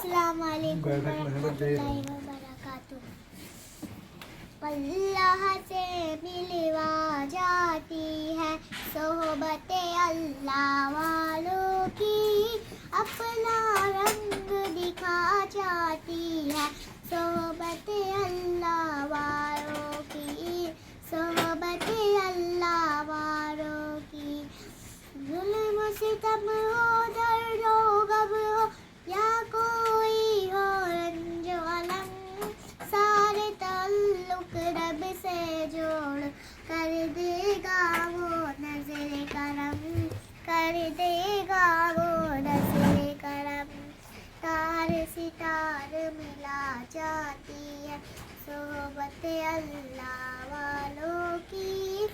السلام علیکم ورحمۃ اللہ وبرکاتہ. اللہ سے ملوا جاتی ہے صحبت اللہ والوں کی, اپنا رنگ دکھا جاتی ہے صحبت اللہ والوں کی, صحبت اللہ والوں کی. ظلم ستم ہو, درد ہو, غم ہو, یا کوئی ہو رنج و الم, سارے تعلق رب سے جوڑ کر دے گا وہ نظر کرم, کر دے گا وہ نظر کرم. تار ستار ملا جاتی ہے صحبت اللہ والوں کی,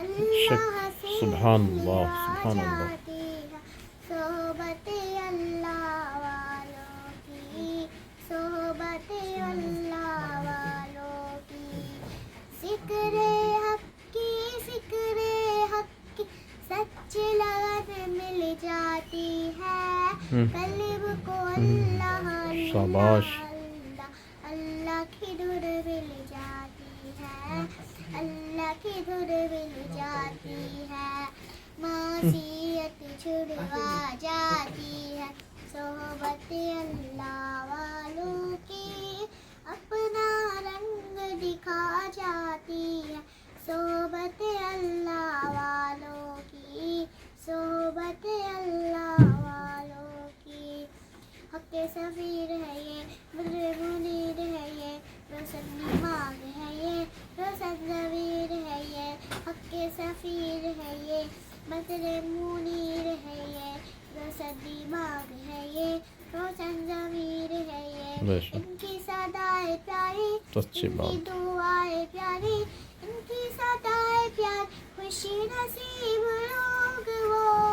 اللہ سے سبحان اللہ, ملوا سبحان اللہ. جاتی ہے صحبت اللہ والوں کی, صحبت اللہ والوں کی. ذکر حق کی, ذکر حق کی سچ لگن مل جاتی ہے قلب کو, اللہ شاباش. اللہ اللہ کی دھن مل جاتی ہے, اللہ کی دھن مل جاتی ہے. معصیت چھڑوا جاتی ہے صحبت اللہ والوں کی, اپنا رنگ دکھا جاتی ہے صحبت اللہ والوں کی, صحبت اللہ والوں کی. حق سفیر ہے یہ, بدر منیر ہے یہ, روشن دماغ ہے یہ, روشن ضمیر ہے یہ. حق سفیر ہے یہ, بدر منیر ہے یہ, روشن دماغ ہے یہ, روشن ضمیر ہے یہ. ان کی صدائے پیاری, ان کی دعائیں پیاری, ان کی صدائے پیاری, خوشی نصیب لوگ وہ